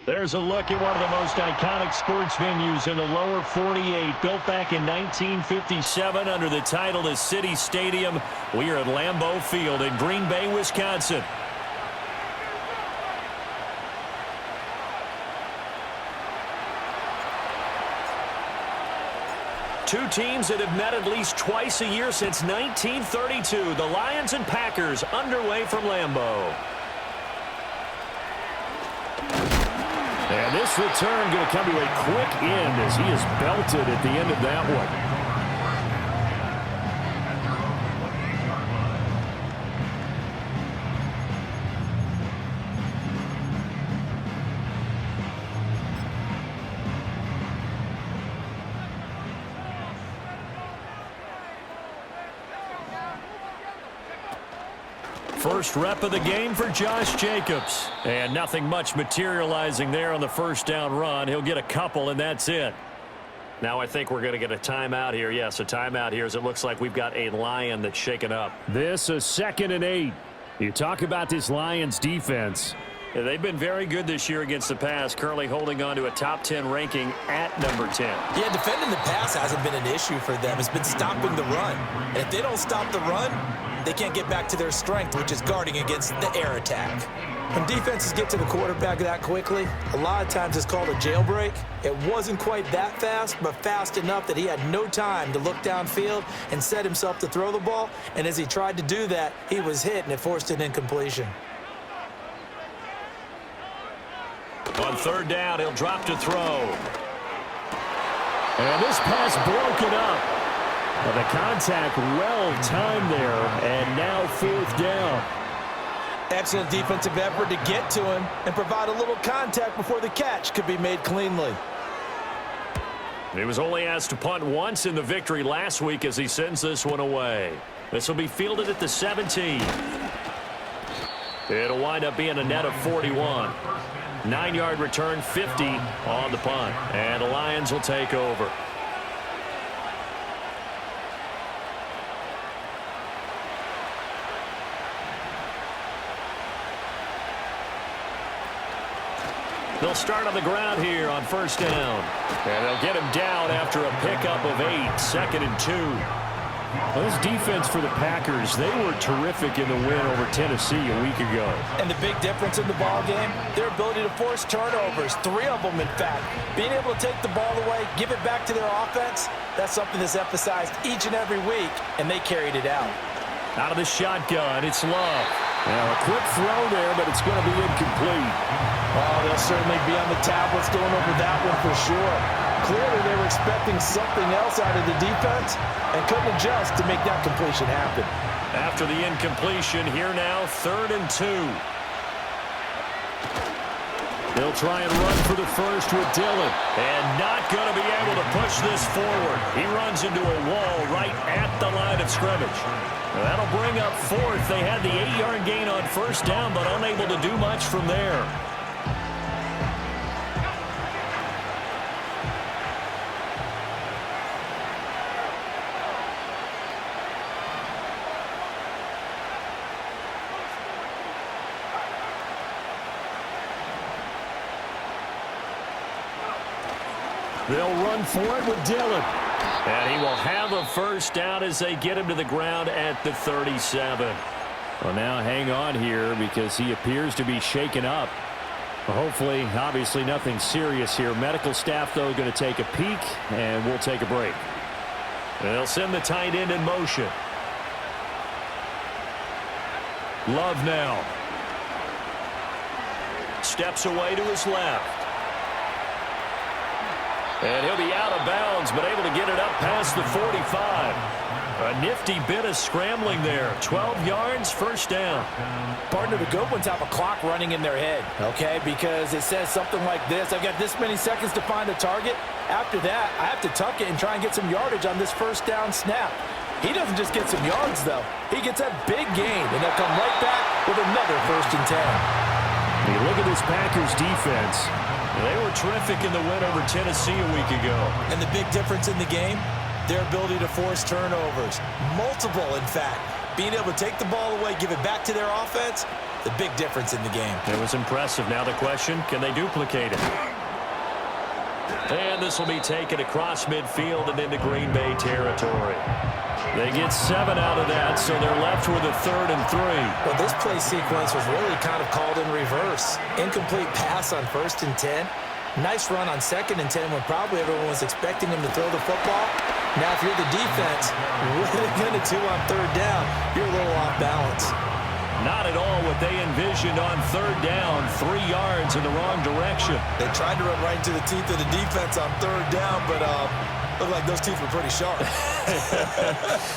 There's a look at one of the most iconic sports venues in the lower 48. Built back in 1957 under the title of City Stadium. We are at Lambeau Field in Green Bay, Wisconsin. Two teams that have met at least twice a year since 1932. The Lions and Packers underway from Lambeau. And this return going to come to a quick end as he is belted at the end of that one. First rep of the game for Josh Jacobs. And nothing much materializing there on the first down run. He'll get a couple, and that's it. Now I think we're going to get a timeout here. Yes, a timeout here as it looks like we've got a Lion that's shaken up. This is 2nd and 8. You talk about this Lions defense. Yeah, they've been very good this year against the pass, currently holding on to a top 10 ranking at number 10. Yeah, defending the pass hasn't been an issue for them. It's been stopping the run. And if they don't stop the run, they can't get back to their strength, which is guarding against the air attack. When defenses get to the quarterback that quickly, a lot of times it's called a jailbreak. It wasn't quite that fast, but fast enough that he had no time to look downfield and set himself to throw the ball. And as he tried to do that, he was hit, and it forced an incompletion. On 3rd down, he'll drop to throw. And this pass broken up. Well, the contact well-timed there, and now 4th down. Excellent defensive effort to get to him and provide a little contact before the catch could be made cleanly. He was only asked to punt once in the victory last week as he sends this one away. This will be fielded at the 17. It'll wind up being a net of 41. 9-yard return, 50 on the punt. And the Lions will take over. They'll start on the ground here on 1st down. And they'll get him down after a pickup of 8, 2nd and 2. Well, this defense for the Packers, they were terrific in the win over Tennessee a week ago. And the big difference in the ball game, their ability to force turnovers, 3 of them in fact. Being able to take the ball away, give it back to their offense, that's something that's emphasized each and every week, and they carried it out. Out of the shotgun, it's Love. Now a quick throw there, but it's going to be incomplete. Oh, they'll certainly be on the tablets going over that one for sure. Clearly they were expecting something else out of the defense and couldn't adjust to make that completion happen. After the incompletion, here now, 3rd and 2. They'll try and run for the first with Dillon. And not going to be able to push this forward. He runs into a wall right at the line of scrimmage. That'll bring up 4th. They had the 8-yard gain on 1st down, but unable to do much from there. They'll run for it with Dillon. And he will have a first down as they get him to the ground at the 37. Well, now hang on here because he appears to be shaken up. Well, hopefully, obviously nothing serious here. Medical staff, though, going to take a peek, and we'll take a break. They'll send the tight end in motion. Love now. Steps away to his left. And he'll be out of bounds, but able to get it up past the 45. A nifty bit of scrambling there. 12 yards, first down. Partner, the good ones have a clock running in their head, okay? Because it says something like this. I've got this many seconds to find a target. After that, I have to tuck it and try and get some yardage on this first down snap. He doesn't just get some yards, though. He gets a big gain, and they'll come right back with another 1st and 10. You look at this Packers defense. They were terrific in the win over Tennessee a week ago. And the big difference in the game, their ability to force turnovers. Multiple, in fact. Being able to take the ball away, give it back to their offense, the big difference in the game. It was impressive. Now the question, can they duplicate it? And this will be taken across midfield and into Green Bay territory. They get 7 out of that, so they're left with a 3rd and 3. Well, this play sequence was really kind of called in reverse. Incomplete pass on 1st and 10. Nice run on 2nd and 10 when probably everyone was expecting him to throw the football. Now, if you're the defense, what are they going to do on 3rd down? You're a little off balance. Not at all what they envisioned on 3rd down. 3 yards in the wrong direction. They tried to run right into the teeth of the defense on 3rd down, but looked like those teeth were pretty sharp.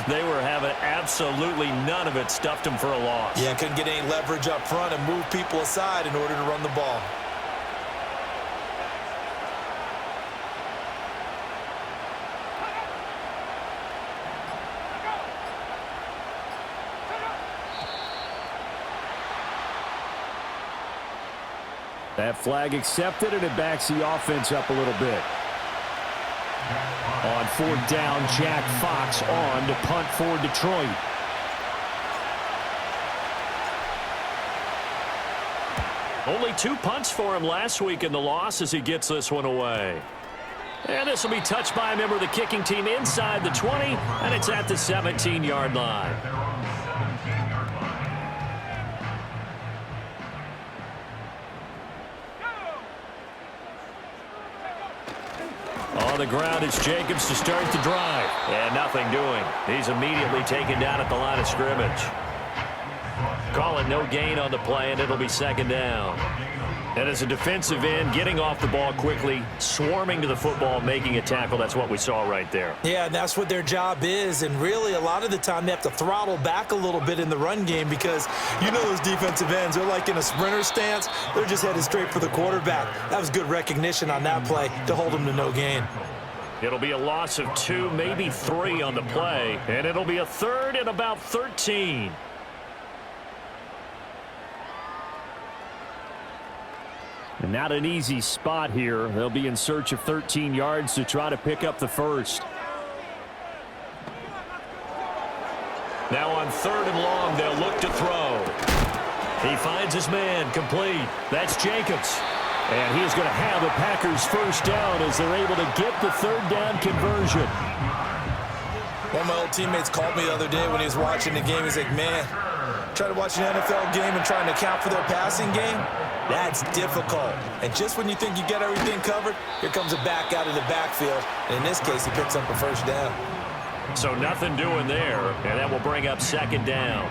They were having absolutely none of it. Stuffed them for a loss. Yeah, couldn't get any leverage up front and move people aside in order to run the ball. That flag accepted, and it backs the offense up a little bit. On 4th down, Jack Fox on to punt for Detroit. Only 2 punts for him last week in the loss as he gets this one away. And this will be touched by a member of the kicking team inside the 20, and it's at the 17-yard line. On the ground, it's Jacobs to start the drive. And nothing doing. He's immediately taken down at the line of scrimmage. Call it no gain on the play, and it'll be 2nd down. And as a defensive end, getting off the ball quickly, swarming to the football, making a tackle, that's what we saw right there. Yeah, and that's what their job is. And really, a lot of the time, they have to throttle back a little bit in the run game because you know those defensive ends, they're like in a sprinter stance. They're just headed straight for the quarterback. That was good recognition on that play to hold them to no gain. It'll be a loss of 2, maybe 3 on the play, and it'll be a 3rd and about 13. And not an easy spot here. They'll be in search of 13 yards to try to pick up the 1st. Now on 3rd and long, they'll look to throw. He finds his man, complete. That's Jacobs. And he is going to have the Packers' 1st down as they're able to get the 3rd down conversion. One of my old teammates called me the other day when he was watching the game. He's like, man, trying to watch an NFL game and trying to account for their passing game, that's difficult. And just when you think you get everything covered, here comes a back out of the backfield. And in this case, he picks up a 1st down. So nothing doing there, and that will bring up 2nd down.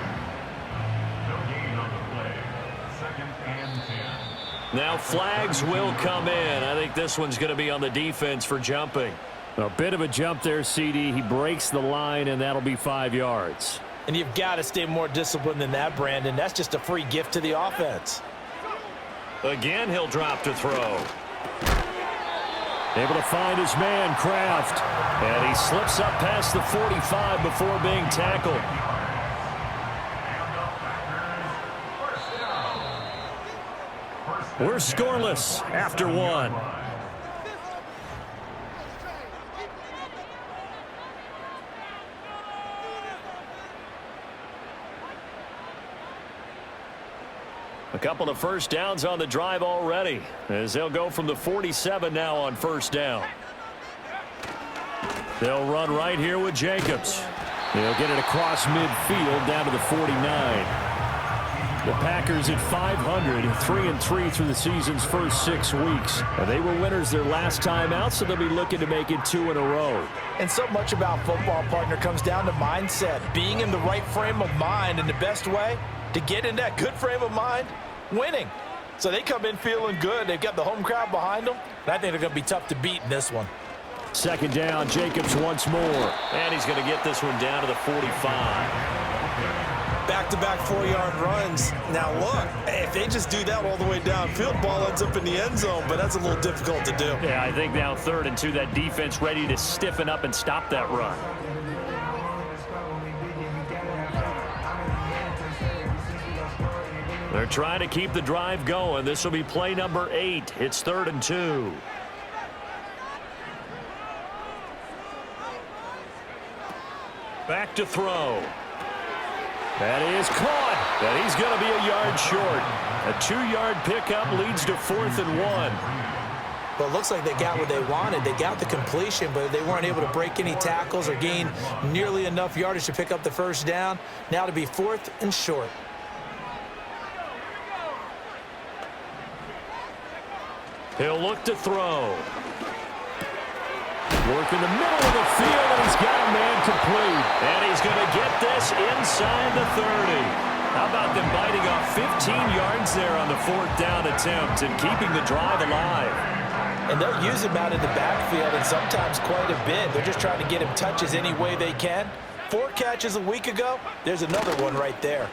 Now flags will come in. I think this one's going to be on the defense for jumping. A bit of a jump there, CD. He breaks the line, and that'll be 5 yards. And you've got to stay more disciplined than that, Brandon. That's just a free gift to the offense. Again, he'll drop to throw. Able to find his man, Kraft. And he slips up past the 45 before being tackled. We're scoreless after 1. A couple of 1st downs on the drive already, as they'll go from the 47 now on 1st down. They'll run right here with Jacobs. They'll get it across midfield down to the 49. The Packers at 500, 3-3 through the season's first 6 weeks. And they were winners their last time out, so they'll be looking to make it 2 in a row. And so much about football, partner, comes down to mindset. Being in the right frame of mind, and the best way, to get in that good frame of mind, winning. So they come in feeling good. They've got the home crowd behind them, and I think they're going to be tough to beat in this one. Second down, Jacobs once more. And he's going to get this one down to the 45. Back-to-back 4-yard runs. Now, look, if they just do that all the way downfield, ball ends up in the end zone, but that's a little difficult to do. Yeah, I think now 3rd and 2, that defense ready to stiffen up and stop that run. They're trying to keep the drive going. This will be play number 8. It's 3rd and 2. Back to throw. That is caught. And he's going to be a yard short. A 2-yard pickup leads to 4th and 1. Well, it looks like they got what they wanted. They got the completion, but they weren't able to break any tackles or gain nearly enough yardage to pick up the first down. Now to be 4th and short. He'll look to throw. Work in the middle of the field, and he's got a man complete. And he's going to get this inside the 30. How about them biting off 15 yards there on the 4th down attempt and keeping the drive alive? And they'll use him out in the backfield, and sometimes quite a bit. They're just trying to get him touches any way they can. 4 catches a week ago. There's another one right there.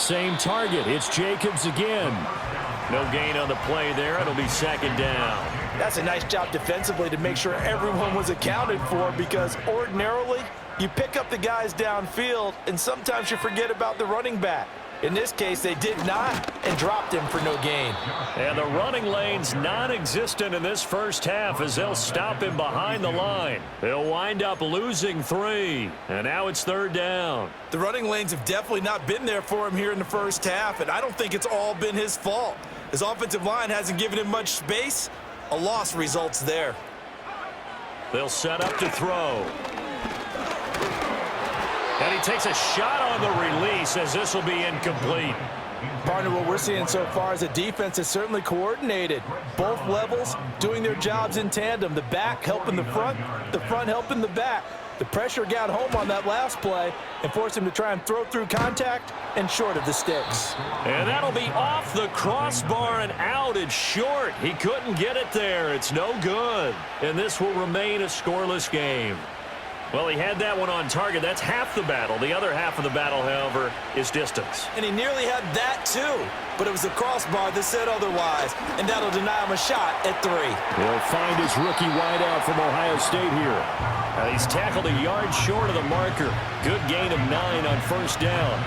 Same target. It's Jacobs again. No gain on the play there. It'll be 2nd down. That's a nice job defensively to make sure everyone was accounted for, because ordinarily you pick up the guys downfield and sometimes you forget about the running back. In this case, they did not and dropped him for no gain. And the running lane's non-existent in this first half as they'll stop him behind the line. They'll wind up losing 3. And now it's 3rd down. The running lanes have definitely not been there for him here in the first half, and I don't think it's all been his fault. His offensive line hasn't given him much space. A loss results there. They'll set up to throw. And he takes a shot on the release as this will be incomplete. Partner, what we're seeing so far is a defense is certainly coordinated. Both levels doing their jobs in tandem. The back helping the front helping the back. The pressure got home on that last play and forced him to try and throw through contact and short of the sticks. And that'll be off the crossbar and out. It's short. He couldn't get it there. It's no good. And this will remain a scoreless game. Well, he had that one on target. That's half the battle. The other half of the battle, however, is distance. And he nearly had that too, but it was the crossbar that said otherwise, and that'll deny him a shot at 3. He'll find his rookie wideout from Ohio State here. He's tackled a yard short of the marker. Good gain of 9 on 1st down.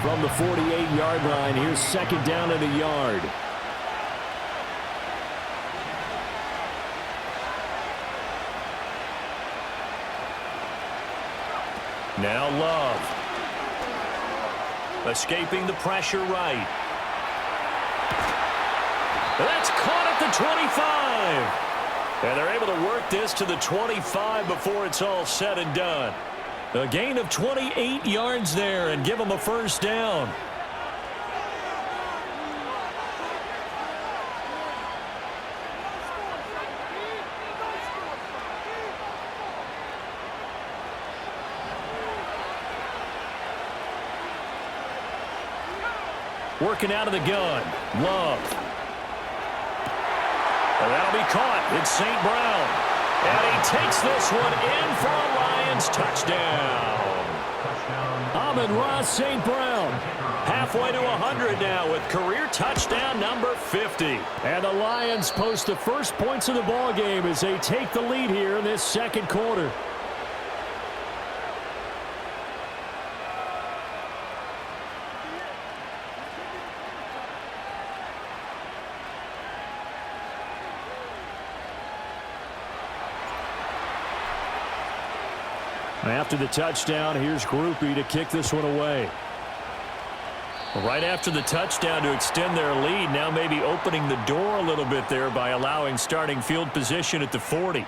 From the 48-yard line, here's 2nd down and a yard. Now Love. Escaping the pressure right. That's caught at the 25. And they're able to work this to the 25 before it's all said and done. A gain of 28 yards there and give them a 1st down. Working out of the gun. Love. And that'll be caught. It's St. Brown. And he takes this one in for a Lions touchdown. Amon-Ra St. Brown. Halfway to 100 now with career touchdown number 50. And the Lions post the first points of the ball game as they take the lead here in this 2nd quarter. After the touchdown, here's Groupie to kick this one away. Right after the touchdown to extend their lead, now maybe opening the door a little bit there by allowing starting field position at the 40.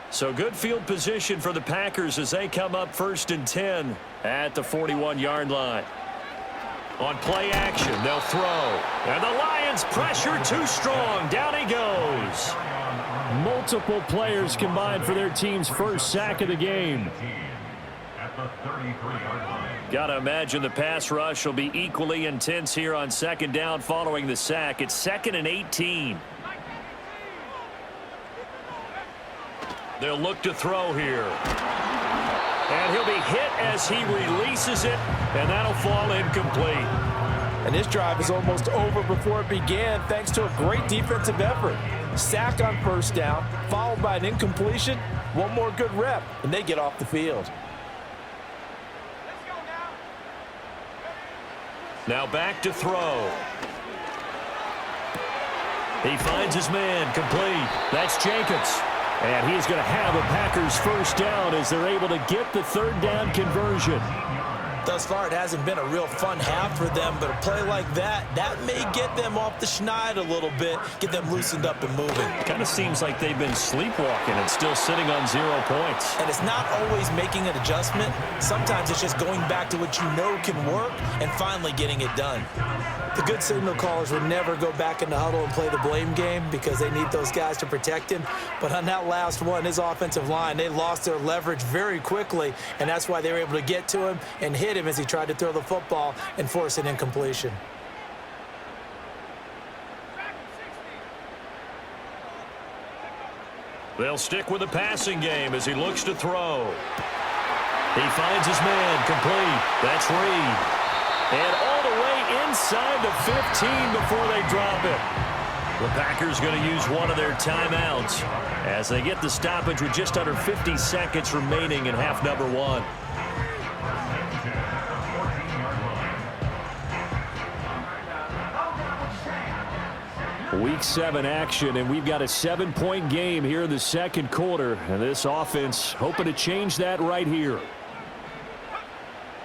So good field position for the Packers as they come up 1st and 10 at the 41-yard line. On play action, they'll throw. And the Lions pressure too strong. Down he goes. Multiple players combined for their team's first sack of the game. Got to imagine the pass rush will be equally intense here on second down following the sack. It's 2nd and 18. They'll look to throw here. And he'll be hit as he releases it, and that'll fall incomplete. And this drive is almost over before it began thanks to a great defensive effort. Sack on first down, followed by an incompletion. One more good rep, and they get off the field. Now back to throw. He finds his man, complete. That's Jacobs. And he's going to have a Packers first down as they're able to get the third down conversion. Thus far, it hasn't been a real fun half for them, but a play like that may get them off the schneid a little bit, get them loosened up and moving. Kind of seems like they've been sleepwalking and still sitting on 0 points. And it's not always making an adjustment. Sometimes it's just going back to what you know can work and finally getting it done. The good signal callers would never go back in the huddle and play the blame game because they need those guys to protect him. But on that last one, his offensive line, they lost their leverage very quickly, and that's why they were able to get to him and hit him as he tried to throw the football and force an incompletion. They'll stick with the passing game as he looks to throw. He finds his man, complete. That's Reed. And all the way inside the 15 before they drop it. The Packers going to use one of their timeouts as they get the stoppage with just under 50 seconds remaining in half number 1. Week 7 action, and we've got a 7-point game here in the second quarter. And this offense hoping to change that right here.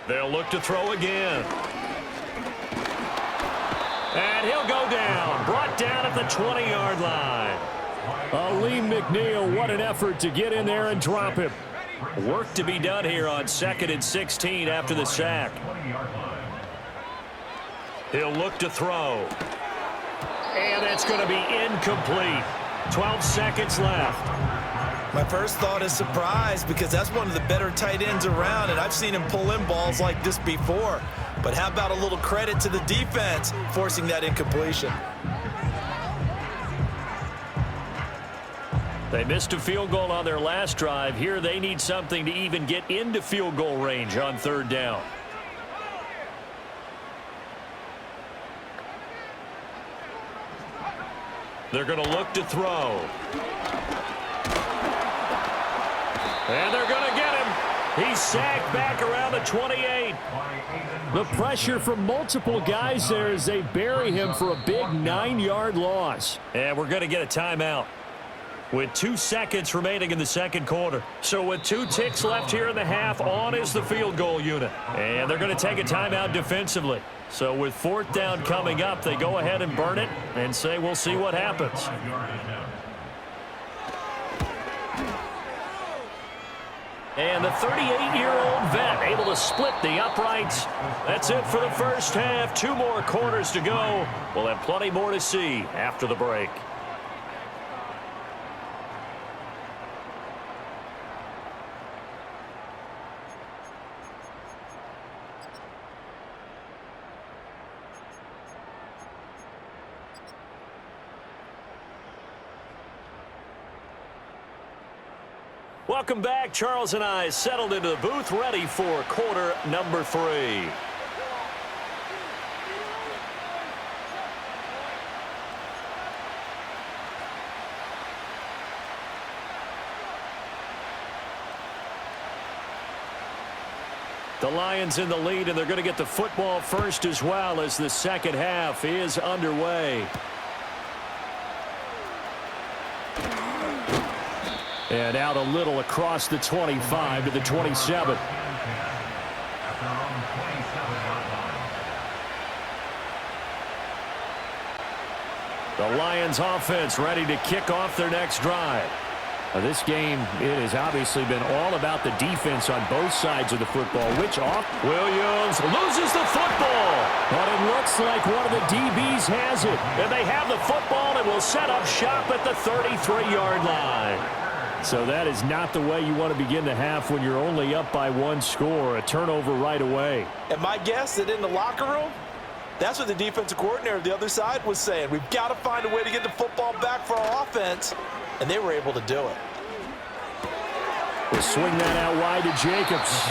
They'll look to throw again. And he'll go down. Brought down at the 20-yard line. Aleem McNeil, what an effort to get in there and drop him. Work to be done here on 2nd and 16 after the sack. He'll look to throw. And it's going to be incomplete. 12 seconds left. My first thought is surprise because that's one of the better tight ends around, and I've seen him pull in balls like this before. But how about a little credit to the defense forcing that incompletion? They missed a field goal on their last drive. Here they need something to even get into field goal range on 3rd down. They're going to look to throw. And they're going to get him. He's sacked back around the 28. The pressure from multiple guys there as they bury him for a big 9-yard loss. And we're going to get a timeout with 2 seconds remaining in the second quarter. So with 2 ticks left here in the half, on is the field goal unit. And they're going to take a timeout defensively. So with 4th down coming up, they go ahead and burn it and say we'll see what happens. And the 38-year-old vet able to split the uprights. That's it for the first half. 2 more quarters to go. We'll have plenty more to see after the break. Welcome back. Charles and I settled into the booth, ready for quarter number 3. The Lions in the lead, and they're going to get the football first as well as the second half is underway. And out a little across the 25 to the 27. The Lions offense ready to kick off their next drive. This game, it has obviously been all about the defense on both sides of the football. Williams loses the football. But it looks like one of the DBs has it. And they have the football and will set up shop at the 33-yard line. So that is not the way you want to begin the half when you're only up by one score. A turnover right away. And my guess that in the locker room, that's what the defensive coordinator of the other side was saying. We've got to find a way to get the football back for our offense. And they were able to do it. We'll swing that out wide to Jacobs.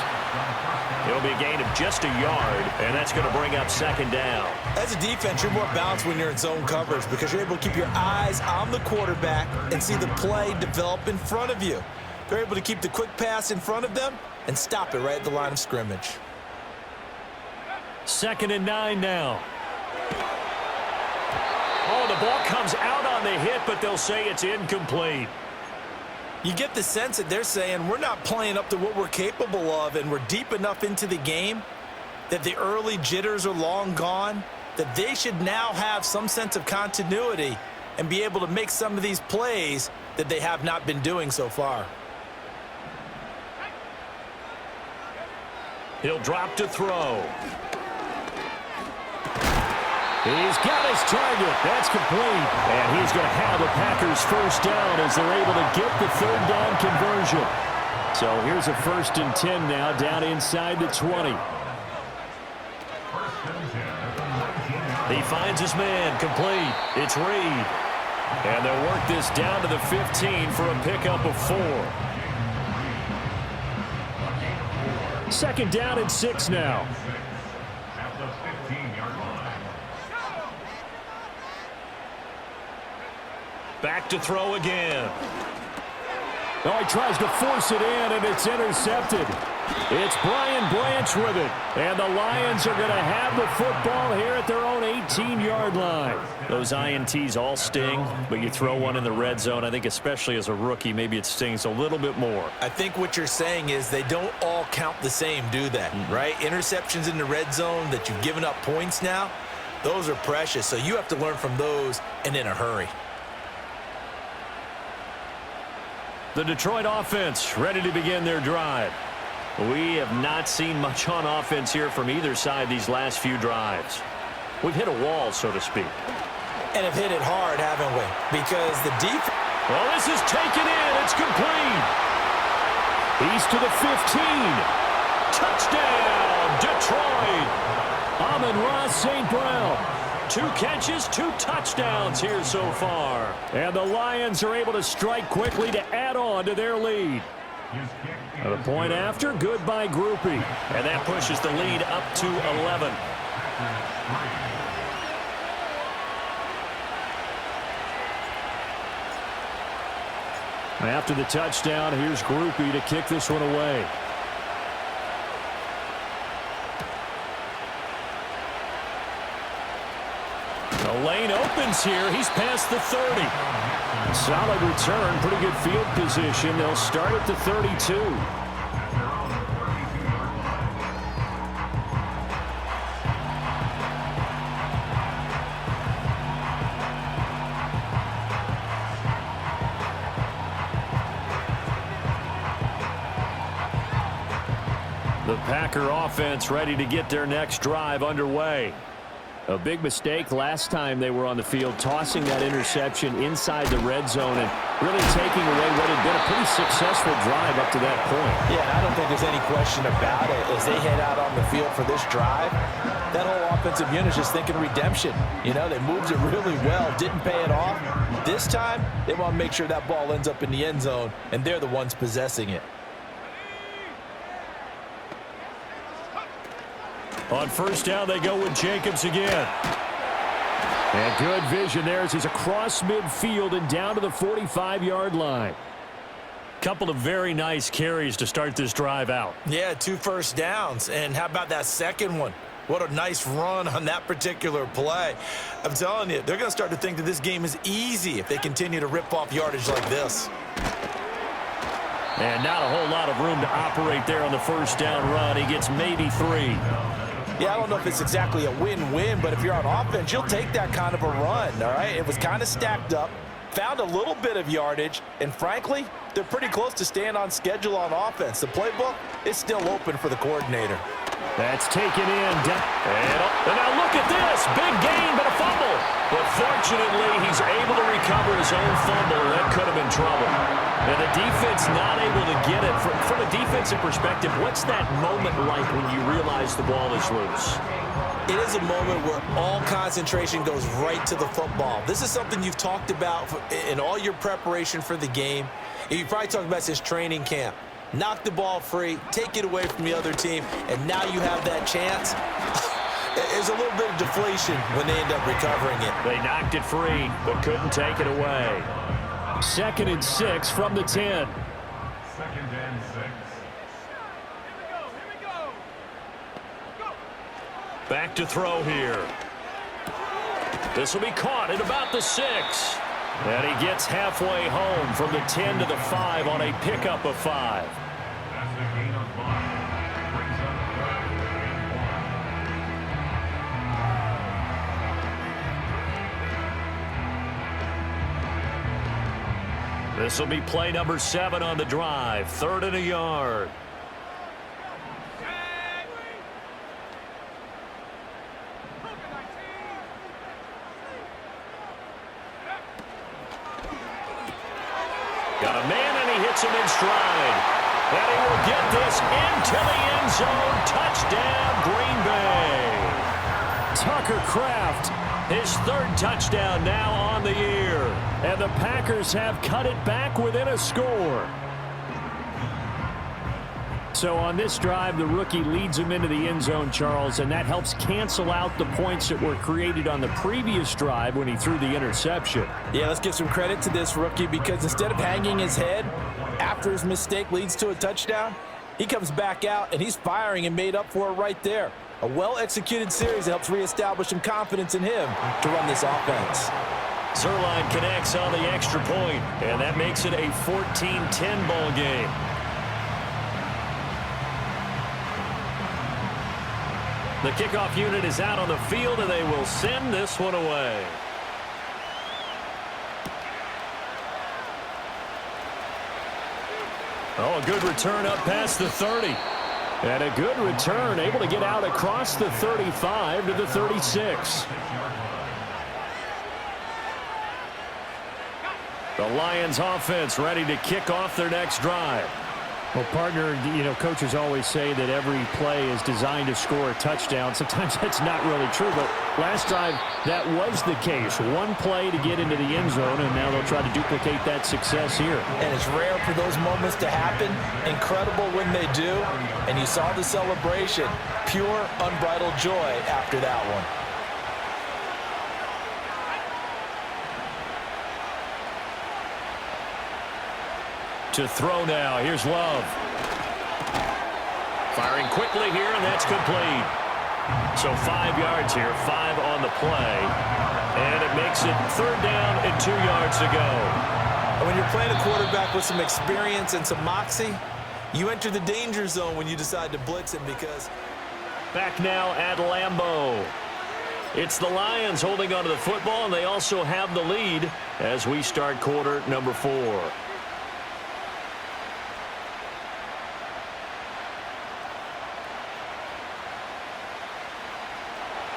It'll be a gain of just a yard, and that's going to bring up second down. As a defense, you're more balanced when you're in zone coverage because you're able to keep your eyes on the quarterback and see the play develop in front of you. They're able to keep the quick pass in front of them and stop it right at the line of scrimmage. 2nd and 9 now. Oh, the ball comes out on the hit, but they'll say it's incomplete. You get the sense that they're saying we're not playing up to what we're capable of, and we're deep enough into the game that the early jitters are long gone, that they should now have some sense of continuity and be able to make some of these plays that they have not been doing so far. He'll drop to throw. He's got his target. That's complete. And he's going to have the Packers first down as they're able to get the third down conversion. So here's a 1st and 10 now down inside the 20. He finds his man complete. It's Reed. And they'll work this down to the 15 for a pickup of 4. 2nd down and 6 now. Back to throw again. Oh, he tries to force it in, and it's intercepted. It's Brian Branch with it. And the Lions are going to have the football here at their own 18-yard line. Those INTs all sting, but you throw one in the red zone, I think especially as a rookie, maybe it stings a little bit more. I think what you're saying is they don't all count the same, do they? Right? Interceptions in the red zone that you've given up points now, those are precious. So you have to learn from those and in a hurry. The Detroit offense ready to begin their drive. We have not seen much on offense here from either side these last few drives. We've hit a wall, so to speak. And have hit it hard, haven't we? Because the defense... Well, this is taken in. It's complete. He's to the 15. Touchdown, Detroit. Amon-Ra St. Brown. 2 catches, 2 touchdowns here so far. And the Lions are able to strike quickly to add on to their lead. And a point after, good by Groupie. And that pushes the lead up to 11. After the touchdown, here's Groupie to kick this one away. The lane opens here. He's past the 30. Solid return, pretty good field position. They'll start at the 32. The Packer offense ready to get their next drive underway. A big mistake last time they were on the field, tossing that interception inside the red zone and really taking away what had been a pretty successful drive up to that point. Yeah, and I don't think there's any question about it. As they head out on the field for this drive, that whole offensive unit is just thinking redemption. You know, they moved it really well, didn't pay it off. This time, they want to make sure that ball ends up in the end zone, and they're the ones possessing it. On 1st down, they go with Jacobs again. And good vision there as he's across midfield and down to the 45-yard line. Couple of very nice carries to start this drive out. Yeah, 2 first downs. And how about that second one? What a nice run on that particular play. I'm telling you, they're going to start to think that this game is easy if they continue to rip off yardage like this. And not a whole lot of room to operate there on the 1st down run. He gets maybe 3. Yeah, I don't know if it's exactly a win-win, but if you're on offense, you'll take that kind of a run, all right? It was kind of stacked up. found a little bit of yardage, and frankly, they're pretty close to staying on schedule on offense. The playbook is still open for the coordinator. That's taken in. And now look at this. Big gain, but a fumble. But fortunately, he's able to recover his own fumble. That could have been trouble. And the defense not able to get it. From a defensive perspective, what's that moment like when you realize the ball is loose? It is a moment where all concentration goes right to the football. This is something you've talked about in all your preparation for the game. You probably talked about this training camp. Knock the ball free, take it away from the other team, and now you have that chance. There's a little bit of deflation when they end up recovering it. They knocked it free, but couldn't take it away. 2nd and 6 from the 10. 2nd and 6. Back to throw here. This will be caught at about the 6. And he gets halfway home from the 10 to the 5 on a pickup of 5. That's a gain of 5. Brings up 3rd and 1. This will be play number 7 on the drive. 3rd and a yard. Got a man, and he hits him in stride. And he will get this into the end zone. Touchdown, Green Bay. Tucker Kraft, His 3rd touchdown now on the year. and the Packers have cut it back within a score. So on this drive, the rookie leads him into the end zone, Charles, and that helps cancel out the points that were created on the previous drive when he threw the interception. Yeah, let's give some credit to this rookie because instead of hanging his head after his mistake leads to a touchdown, he comes back out and he's firing and made up for it right there. A well-executed series that helps reestablish some confidence in him to run this offense. Zerline connects on the extra point, and that makes it a 14-10 ball game. The kickoff unit is out on the field, and they will send this one away. Oh, a good return up past the 30. And a good return, able to get out across the 35 to the 36. The Lions offense ready to kick off their next drive. Well, partner, coaches always say that every play is designed to score a touchdown. Sometimes that's not really true, but last drive, that was the case. One play to get into the end zone, and now they'll try to duplicate that success here. And it's rare for those moments to happen. Incredible when they do. And you saw the celebration. Pure, unbridled joy after that one. To throw now. Here's Love. Firing quickly here, and that's complete. So 5 yards here, 5 on the play. And it makes it 3rd down and 2 yards to go. And when you're playing a quarterback with some experience and some moxie, you enter the danger zone when you decide to blitz him because... Back now at Lambeau. It's the Lions holding onto the football, and they also have the lead as we start quarter number 4.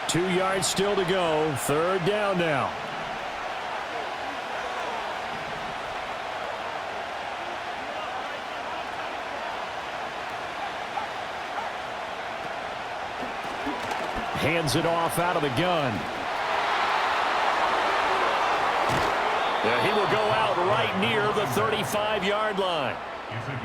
Two yards still to go. 3rd down now. Hands it off out of the gun. Yeah, he will go out right near the 35-yard line.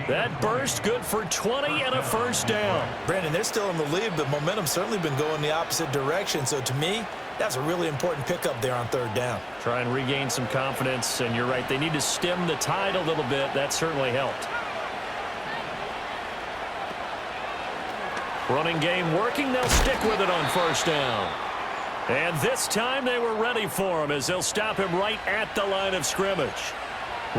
That burst good for 20 and a 1st down. Brandon, they're still in the lead, but momentum's certainly been going the opposite direction. So to me, that's a really important pickup there on 3rd down. Try and regain some confidence, and you're right. They need to stem the tide a little bit. That certainly helped. Running game working. They'll stick with it on 1st down. And this time they were ready for him as they'll stop him right at the line of scrimmage.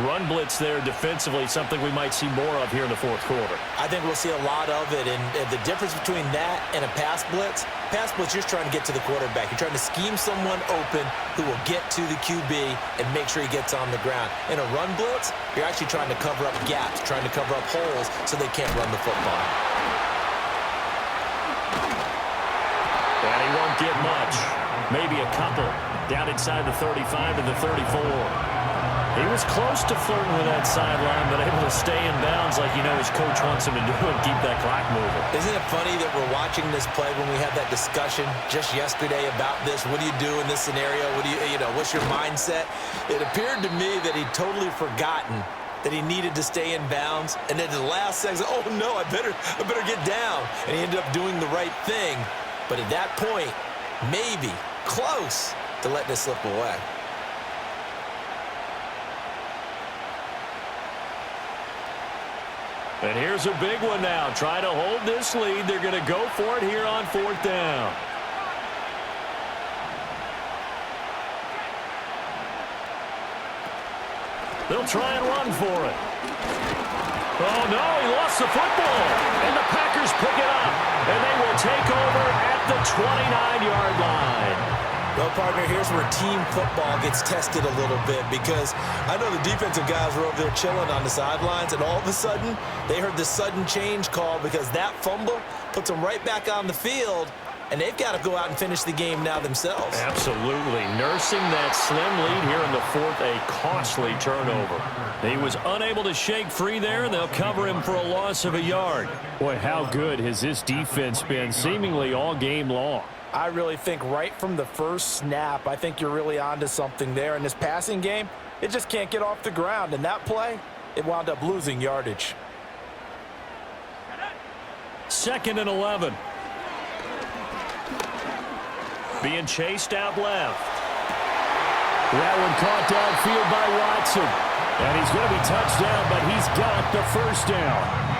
Run blitz there defensively, something we might see more of here in the fourth quarter. I think we'll see a lot of it, and the difference between that and a pass blitz, you're just trying to get to the quarterback. You're trying to scheme someone open who will get to the QB and make sure he gets on the ground. In a run blitz, you're actually trying to cover up gaps, trying to cover up holes so they can't run the football. And he won't get much. Maybe a couple. Down inside the 35 to the 34. He was close to flirting with that sideline, but able to stay in bounds like his coach wants him to do and keep that clock moving. Isn't it funny that we're watching this play when we had that discussion just yesterday about this? What do you do in this scenario? What do what's your mindset? It appeared to me that he'd totally forgotten that he needed to stay in bounds, and then the last second, oh no, I better get down. And he ended up doing the right thing. But at that point, maybe close to letting it slip away. And here's a big one now. Trying to hold this lead. They're going to go for it here on fourth down. They'll try and run for it. Oh, no, he lost the football. And the Packers pick it up. And they will take over at the 29-yard line. Well, partner, here's where team football gets tested a little bit, because I know the defensive guys were over there chilling on the sidelines, and all of a sudden, they heard the sudden change call because that fumble puts them right back on the field, and they've got to go out and finish the game now themselves. Absolutely. Nursing that slim lead here in the fourth, a costly turnover. He was unable to shake free there, and they'll cover him for a loss of a yard. Boy, how good has this defense been seemingly all game long? I really think right from the first snap, I think you're really onto something there. In this passing game, it just can't get off the ground. And that play, it wound up losing yardage. 2nd and 11. Being chased out left. That one caught downfield by Watson. And he's going to be touched down, but he's got the first down.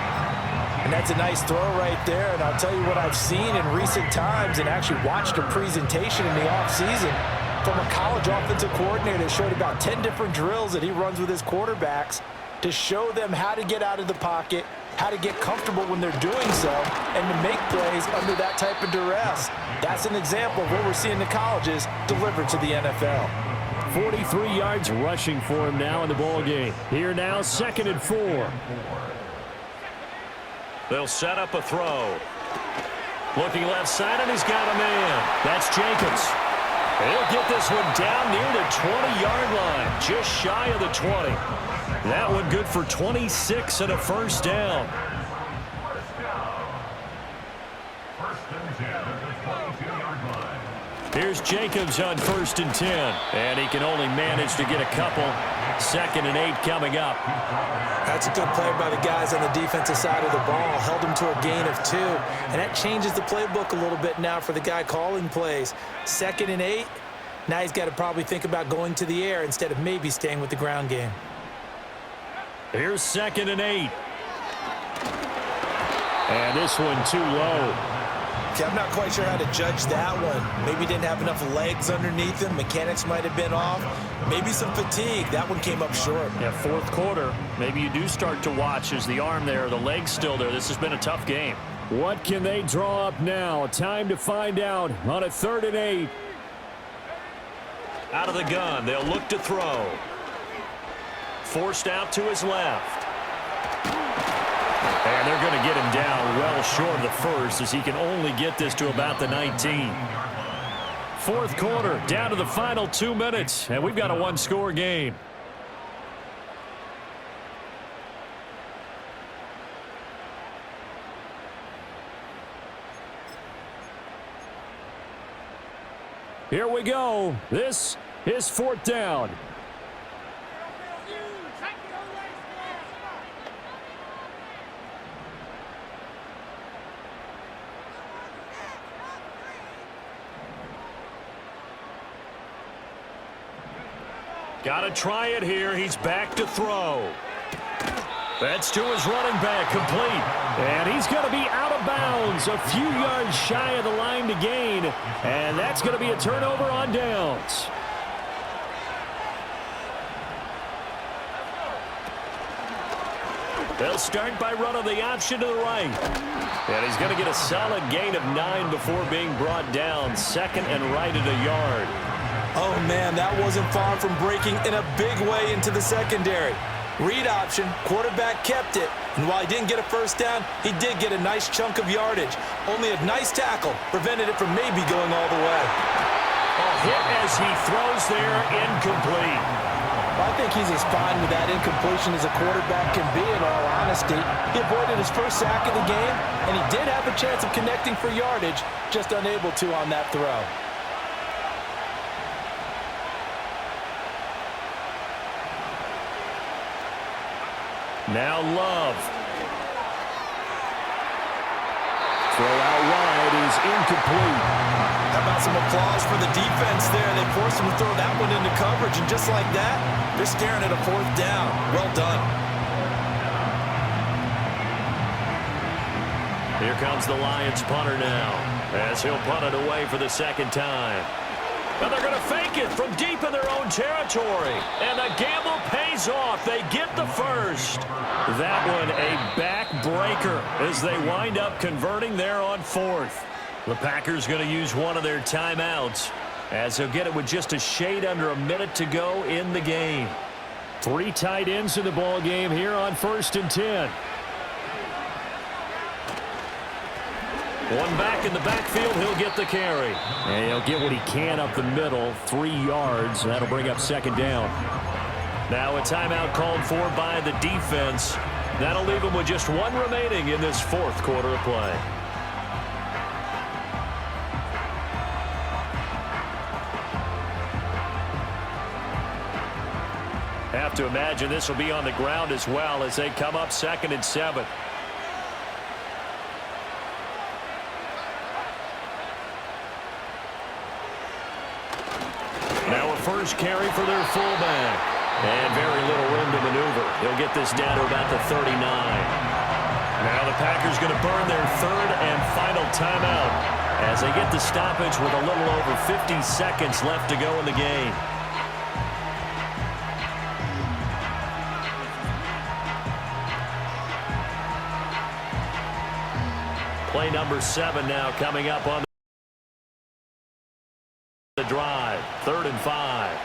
And that's a nice throw right there. And I'll tell you what I've seen in recent times and actually watched a presentation in the offseason from a college offensive coordinator that showed about 10 different drills that he runs with his quarterbacks to show them how to get out of the pocket, how to get comfortable when they're doing so, and to make plays under that type of duress. That's an example of what we're seeing the colleges deliver to the NFL. 43 yards rushing for him now in the ball game. Here now, 2nd and 4. They'll set up a throw. Looking left side, and he's got a man. That's Jacobs. He'll get this one down near the 20-yard line, just shy of the 20. That one good for 26 and a first down. Here's Jacobs on 1st and 10. And he can only manage to get a couple. 2nd and 8 coming up. That's a good play by the guys on the defensive side of the ball. Held him to a gain of 2. And that changes the playbook a little bit now for the guy calling plays. 2nd and 8. Now he's got to probably think about going to the air instead of maybe staying with the ground game. Here's 2nd and 8. And this one too low. Okay, I'm not quite sure how to judge that one. Maybe didn't have enough legs underneath him. Mechanics might have been off. Maybe some fatigue. That one came up short. Yeah, fourth quarter. Maybe you do start to watch as the arm there, the leg's still there. This has been a tough game. What can they draw up now? Time to find out on a 3rd and 8. Out of the gun, they'll look to throw. Forced out to his left. And they're going to get him down well short of the first, as he can only get this to about the 19. Fourth quarter, down to the final 2 minutes, and we've got a one-score game. Here we go. This is 4th down. Got to try it here. He's back to throw. That's to his running back, complete. And he's going to be out of bounds, a few yards shy of the line to gain. And that's going to be a turnover on downs. They'll start by running the option to the right. And he's going to get a solid gain of 9 before being brought down. Second and right at a yard. Oh, man, that wasn't far from breaking in a big way into the secondary. Read option, quarterback kept it. And while he didn't get a first down, he did get a nice chunk of yardage. Only a nice tackle prevented it from maybe going all the way. A hit as he throws there, incomplete. I think he's as fine with that incompletion as a quarterback can be, in all honesty. He avoided his first sack of the game, and he did have a chance of connecting for yardage, just unable to on that throw. Now Love. Throw out wide is incomplete. How about some applause for the defense there? They forced him to throw that one into coverage, and just like that, they're staring at a fourth down. Well done. Here comes the Lions punter now, as he'll punt it away for the second time. And they're going to fake it from deep in their own territory. And the gamble pays off. They get the first. That one a backbreaker as they wind up converting there on fourth. The Packers going to use one of their timeouts, as they'll get it with just a shade under a minute to go in the game. 3 tight ends in the ball game here on 1st and 10. One back in the backfield, he'll get the carry. And he'll get what he can up the middle, 3 yards. That'll bring up second down. Now a timeout called for by the defense. That'll leave them with just 1 remaining in this 4th quarter of play. Have to imagine this will be on the ground as well as they come up 2nd and 7. Now a first carry for their fullback. And very little room to maneuver. He'll get this down to about the 39. Now the Packers going to burn their 3rd and final timeout as they get the stoppage with a little over 50 seconds left to go in the game. Play number 7 now coming up on the drive. 3rd and 5.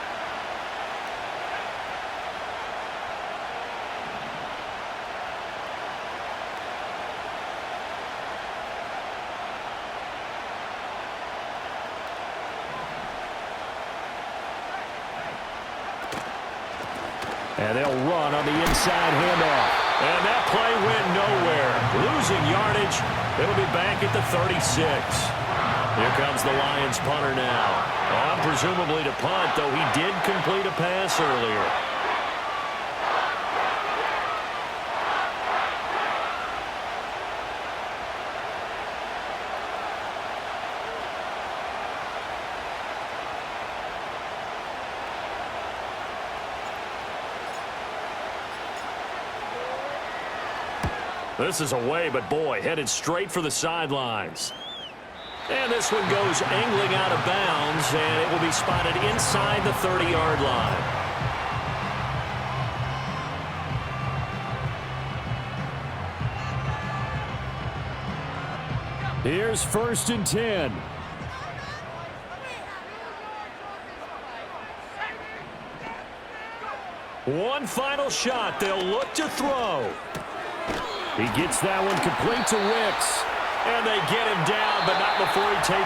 And they'll run on the inside handoff. And that play went nowhere. Losing yardage. It'll be back at the 36. Here comes the Lions punter now. On presumably to punt, though he did complete a pass earlier. This is away, but boy, headed straight for the sidelines. And this one goes angling out of bounds, and it will be spotted inside the 30-yard line. Here's 1st and 10. One final shot. They'll look to throw. He gets that one complete to Wicks. And they get him down, but not before he takes